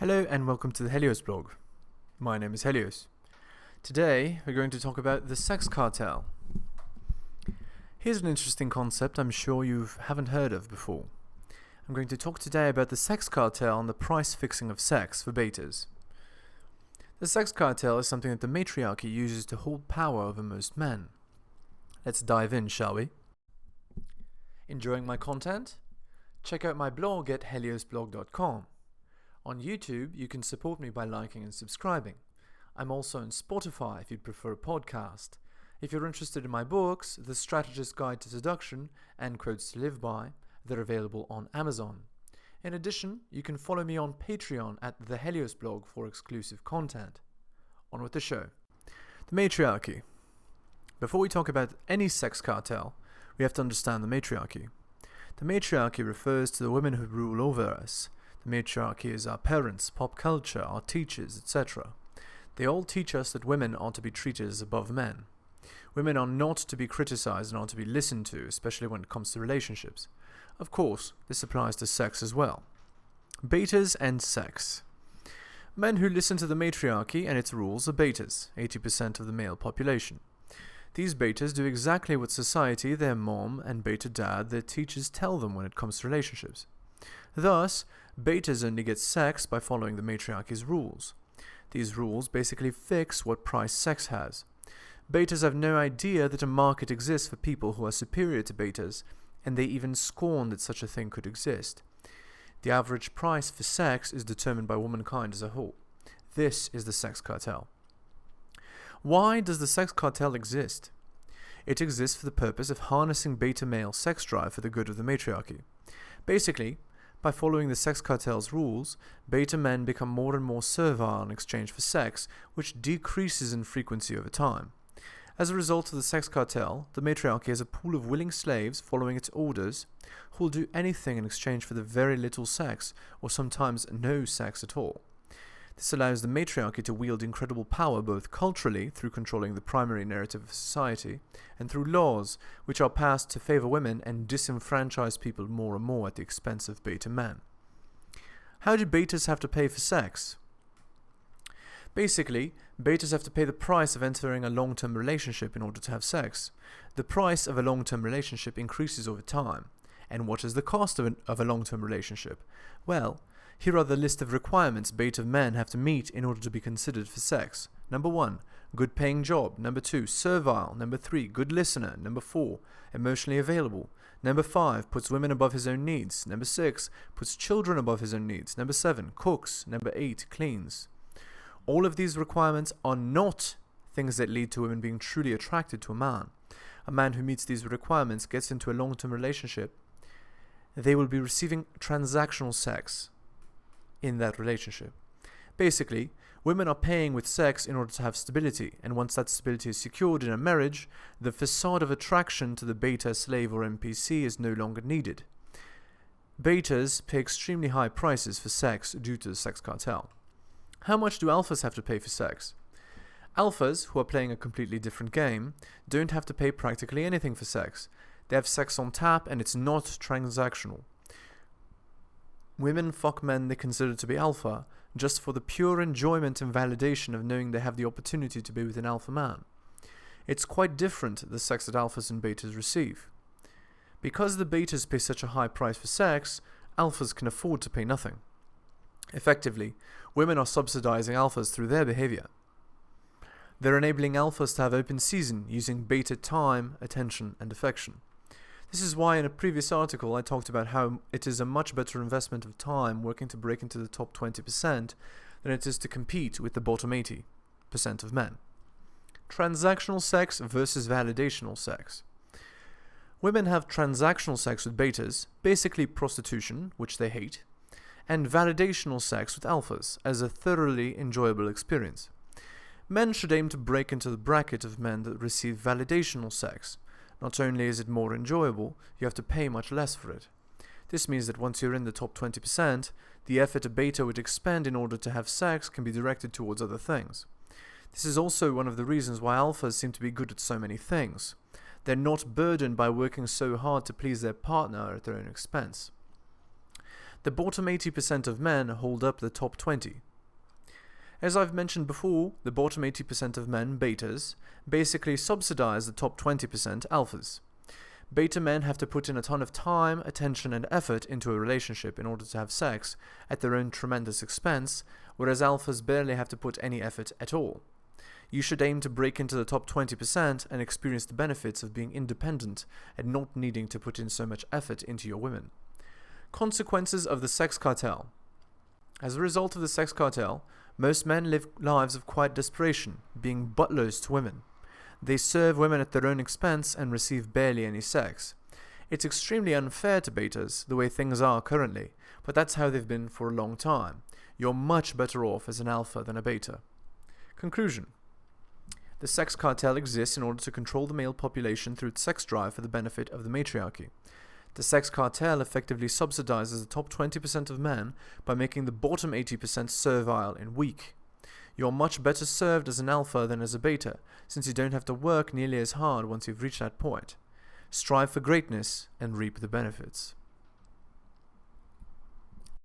Hello and welcome to the heliosblog. My name is Helios. Today we're going to talk about the Sex Cartel. Here's an interesting concept I'm sure you haven't heard of before. I'm going to talk today about the Sex Cartel and the price fixing of sex for betas. The Sex Cartel is something that the Matriarchy uses to hold power over most men. Let's dive in, shall we? Enjoying my content? Check out my blog at heliosblog.com. On YouTube, you can support me by liking and subscribing. I'm also on Spotify if you'd prefer a podcast. If you're interested in my books, The Strategist Guide to Seduction and Quotes to Live By, they're available on Amazon. In addition, you can follow me on Patreon at theheliosblog for exclusive content. On with the show. The Matriarchy. Before we talk about any sex cartel, we have to understand the Matriarchy. The Matriarchy refers to the women who rule over us. The Matriarchy is our parents, pop culture, our teachers, etc. They all teach us that women are to be treated as above men. Women are not to be criticized and are to be listened to, especially when it comes to relationships. Of course, this applies to sex as well. Betas and sex. Men who listen to the Matriarchy and its rules are betas, 80% of the male population. These betas do exactly what society, their mom, and beta dad, their teachers tell them when it comes to relationships. Thus, betas only get sex by following the Matriarchy's rules. These rules basically fix what price sex has. Betas have no idea that a market exists for people who are superior to betas, and they even scorn that such a thing could exist. The average price for sex is determined by womankind as a whole. This is the Sex Cartel. Why does the Sex Cartel exist? It exists for the purpose of harnessing beta male sex drive for the good of the Matriarchy. Basically, by following the Sex Cartel's rules, beta men become more and more servile in exchange for sex, which decreases in frequency over time. As a result of the Sex Cartel, the Matriarchy has a pool of willing slaves following its orders who will do anything in exchange for the very little sex, or sometimes no sex at all. This allows the Matriarchy to wield incredible power both culturally, through controlling the primary narrative of society, and through laws, which are passed to favor women and disenfranchise people more and more at the expense of beta men. How do betas have to pay for sex? Basically, betas have to pay the price of entering a long-term relationship in order to have sex. The price of a long-term relationship increases over time. And what is the cost of a long-term relationship? Well, here are the list of requirements beta men have to meet in order to be considered for sex. Number 1, good paying job. Number 2, servile. Number 3, good listener. Number 4, emotionally available. Number 5, puts women above his own needs. Number 6, puts children above his own needs. Number 7, cooks. Number 8, cleans. All of these requirements are not things that lead to women being truly attracted to a man. A man who meets these requirements gets into a long-term relationship. They will be receiving transactional sex in that relationship. Basically, women are paying with sex in order to have stability, and once that stability is secured in a marriage, the facade of attraction to the beta slave or NPC is no longer needed. Betas pay extremely high prices for sex due to the Sex Cartel. How much do alphas have to pay for sex? Alphas, who are playing a completely different game, don't have to pay practically anything for sex. They have sex on tap and it's not transactional. Women fuck men they consider to be alpha just for the pure enjoyment and validation of knowing they have the opportunity to be with an alpha man. It's quite different the sex that alphas and betas receive. Because the betas pay such a high price for sex, alphas can afford to pay nothing. Effectively, women are subsidizing alphas through their behavior. They're enabling alphas to have open season using beta time, attention, and affection. This is why in a previous article I talked about how it is a much better investment of time working to break into the top 20% than it is to compete with the bottom 80% of men. Transactional sex versus validational sex. Women have transactional sex with betas, basically prostitution, which they hate, and validational sex with alphas as a thoroughly enjoyable experience. Men should aim to break into the bracket of men that receive validational sex. Not only is it more enjoyable, you have to pay much less for it. This means that once you're in the top 20%, the effort a beta would expend in order to have sex can be directed towards other things. This is also one of the reasons why alphas seem to be good at so many things. They're not burdened by working so hard to please their partner at their own expense. The bottom 80% of men hold up the top 20. As I've mentioned before, the bottom 80% of men, betas, basically subsidize the top 20% alphas. Beta men have to put in a ton of time, attention, and effort into a relationship in order to have sex at their own tremendous expense, whereas alphas barely have to put any effort at all. You should aim to break into the top 20% and experience the benefits of being independent and not needing to put in so much effort into your women. Consequences of the sex cartel. As a result of the sex cartel, most men live lives of quiet desperation, being butlers to women. They serve women at their own expense and receive barely any sex. It's extremely unfair to betas, the way things are currently, but that's how they've been for a long time. You're much better off as an alpha than a beta. Conclusion. The sex cartel exists in order to control the male population through its sex drive for the benefit of the matriarchy. The sex cartel effectively subsidizes the top 20% of men by making the bottom 80% servile and weak. You're much better served as an alpha than as a beta, since you don't have to work nearly as hard once you've reached that point. Strive for greatness and reap the benefits.